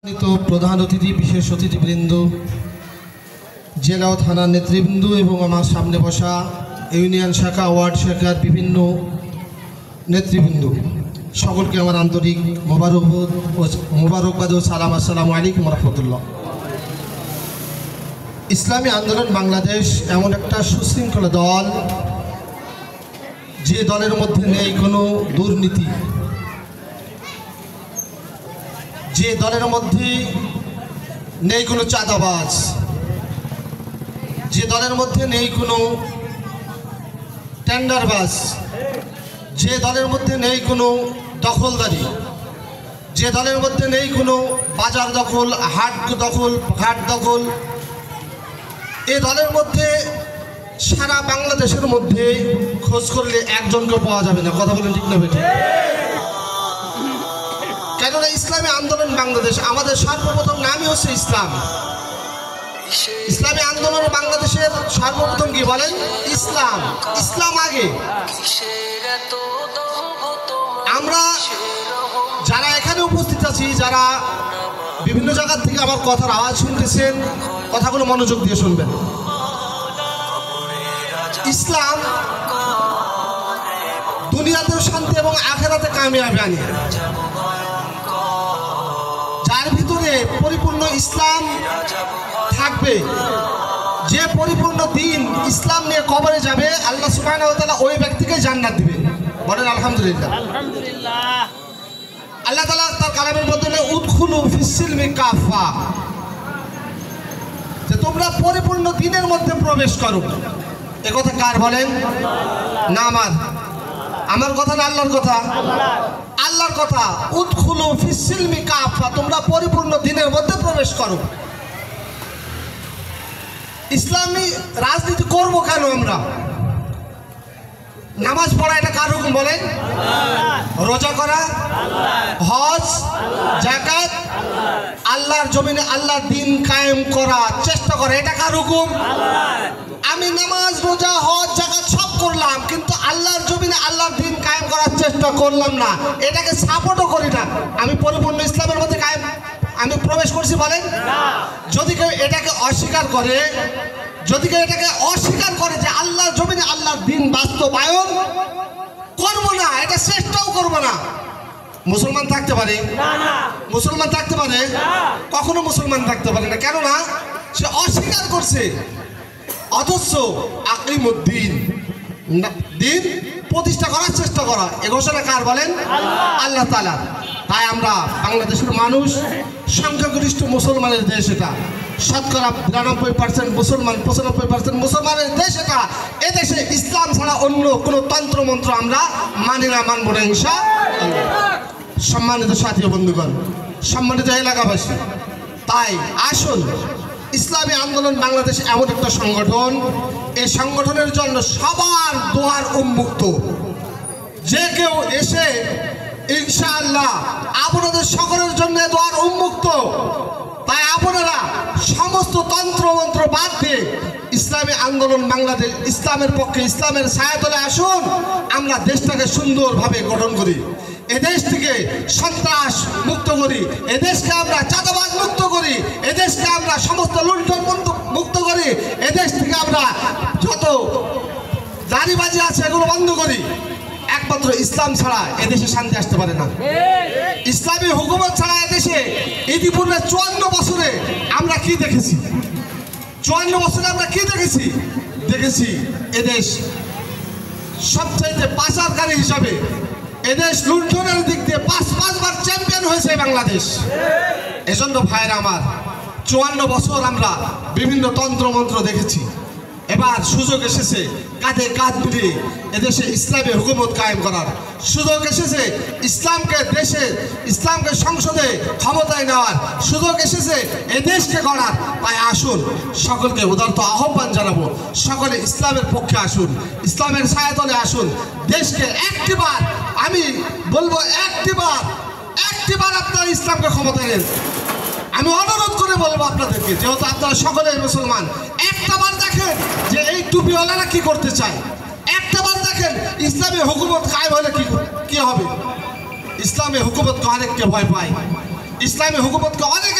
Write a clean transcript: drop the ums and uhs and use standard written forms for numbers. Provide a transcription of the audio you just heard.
প্রধান অতিথি, বিশেষ অতিথিবৃন্দ, জেলা ও থানার নেতৃবৃন্দ এবং আমার সামনে বসা ইউনিয়ন শাখা, ওয়ার্ড শাখার বিভিন্ন নেতৃবৃন্দ, সকলকে আমার আন্তরিক মোবারকবাদ ও সালাম। আসসালামু আলাইকুম রহমতুল্লাহ। ইসলামী আন্দোলন বাংলাদেশ এমন একটা সুশৃঙ্খলা দল, যে দলের মধ্যে নেই কোনো দুর্নীতি, যে দলের মধ্যে নেই কোনো চাঁদাবাজ, যে দলের মধ্যে নেই কোনো টেন্ডারবাজ, যে দলের মধ্যে নেই কোনো দখলদারি, যে দলের মধ্যে নেই কোনো বাজার দখল, হাট দখল। এই দলের মধ্যে সারা বাংলাদেশের মধ্যে খোঁজ করলে একজনকে পাওয়া যাবে না। কথা বলেন ঠিক না বেঠিক? কেননা ইসলামী আন্দোলন বাংলাদেশ, আমাদের সর্বপ্রথম নামই হচ্ছে ইসলাম। ইসলামী আন্দোলন বাংলাদেশের সর্বপ্রথম কি বলেন? ইসলাম। ইসলাম আগে। আমরা যারা এখানে উপস্থিত আছি, যারা বিভিন্ন জায়গা থেকে আমার কথার আওয়াজ শুনতেছেন, কথাগুলো মনোযোগ দিয়ে শুনবেন। ইসলাম দুনিয়াতেও শান্তি এবং আখেরাতে কামিয়াবি আনে। যার ভিতরে পরিপূর্ণ ইসলাম থাকবে, যে পরিপূর্ণ দিন ইসলাম নিয়ে কবরে যাবে, আল্লাহ সুবহানাহু ওয়া তাআলা ওই ব্যক্তিকে জান্নাত দিবেন। বলেন আলহামদুলিল্লাহ। আল্লাহ তাআলা তার কালামের মধ্যে উদখুলু ফিস সিলমি কাফা, যে তোমরা পরিপূর্ণ দিনের মধ্যে প্রবেশ করো। এ কথা কার বলেন? না আমার কথা না, আল্লাহর কথা। আল্লাহর কথা, উদখুলু ফিস সিলমি কাফা, তোমরা পরিপূর্ণ দিনের মধ্যে প্রবেশ করো। ইসলামী রাজনীতি করব কেন আমরা? নামাজ পড়া এটা কার হুকুম বলেন? রোজা করা, হজ, যাকাত, আল্লাহর জমিনে আল্লাহর দ্বীন কায়েম করা, চেষ্টা করা, এটা কার হুকুম? আমি নামাজ, রোজা, হজ, যাকাত সব করলাম, কিন্তু আল্লাহর জমিনে আল্লাহর দ্বীন কায়েম করার চেষ্টা করলাম না, এটাকে সাপোর্টও করি না। আমি পরিপূর্ণ ইসলামের মধ্যে আমি প্রবেশ করছি বলেন? যদি কেউ এটাকে অস্বীকার করে, যে আল্লাহর জমিনে আল্লাহর দ্বীন বাস্তবায়ন করবো না, এটা চেষ্টাও করবো না, মুসলমান থাকতে পারে? মুসলমান থাকতে পারে? কখনো মুসলমান থাকতে পারে না। কেননা সে অস্বীকার করছে। অথচ আকিমুদ্দিন, দিন প্রতিষ্ঠা করার চেষ্টা করা, এ ঘোষণা কার বলেন? আল্লাহ তাআলা। তাই আমরা বাংলাদেশের মানুষ সংখ্যাগরিষ্ঠ মুসলমানের দেশ, এটা শতকরা 92% মুসলমান, 95% মুসলমানের দেশ এটা। এদেশে ইসলাম ছাড়া অন্য কোনো তন্ত্রমন্ত্র আমরা মানি না, মানব না ইনশাআল্লাহ। সম্মানিত সাথী বন্ধুগণ, সম্মানিত এলাকাবাসী, তাই আসুন, ইসলামী আন্দোলন বাংলাদেশ এমন একটা সংগঠন, এই সংগঠনের জন্য সবার দুয়ার উন্মুক্ত। যে কেউ এসে ইনশাআল্লাহ আপনাদের সকলের জন্য দুয়ার উন্মুক্ত। তাই আপনারা সমস্ত তন্ত্রমন্ত্র বাদ দিয়ে ইসলামী আন্দোলন বাংলাদেশ, ইসলামের পক্ষে, ইসলামের ছায়াতলে আসুন। আমরা দেশটাকে সুন্দরভাবে গঠন করি, এদেশ থেকে সন্ত্রাস মুক্ত করি, এদেশকে আমরা চাঁদাবাজ মুক্ত করি, এদেশকে আমরা সমস্ত লুণ্ঠন মুক্ত করি, এদেশ থেকে আমরা যত জারিবাজি আছে এগুলো বন্ধ করি। একমাত্র ইসলাম ছাড়া এদেশে শান্তি আসতে পারে না। ইসলামী হুকুমত ছাড়া এদেশে ইতিপূর্বে 54 বছরে আমরা কি দেখেছি? 54 বছরে আমরা কি দেখেছি? এদেশ সবচাইতে পাচারকারী হিসাবে, এদেশ লুণ্ঠনের দিক দিয়ে 5বার চ্যাম্পিয়ন হয়েছে বাংলাদেশ। এজন্য ভাইরা আমার, 54 বছর আমরা বিভিন্ন তন্ত্রমন্ত্র দেখেছি। এবার সুযোগ এসেছে কাঁধে কাঁধ মিলিয়ে এদেশে ইসলামী হুকুমত কায়েম করার সুযোগ এসেছে। ইসলামকে সংসদে ক্ষমতায় নেওয়ার সুযোগ এসেছে, এদেশকে গড়ার। তাই আসুন, সকলকে উদারত আহ্বান জানাবো, সকলে ইসলামের পক্ষে আসুন, ইসলামের ছায়াতলে আসুন। দেশকে একটিবার, আমি বলবো একটিবার আপনারা ইসলামকে ক্ষমতায় নেন। আমি অনুরোধ করে বলবো আপনাদেরকে, যেহেতু আপনারা সকলে মুসলমান, একটাবার দেখেন যে এই টুপিওয়ালারা কি করতে চায়। একটাবার দেখেন ইসলামী হুকুমত কায়েম হলে কি হবে। ইসলামী হুকুমত অনেককে ভয় পায়, ইসলামী হুকুমতকে অনেক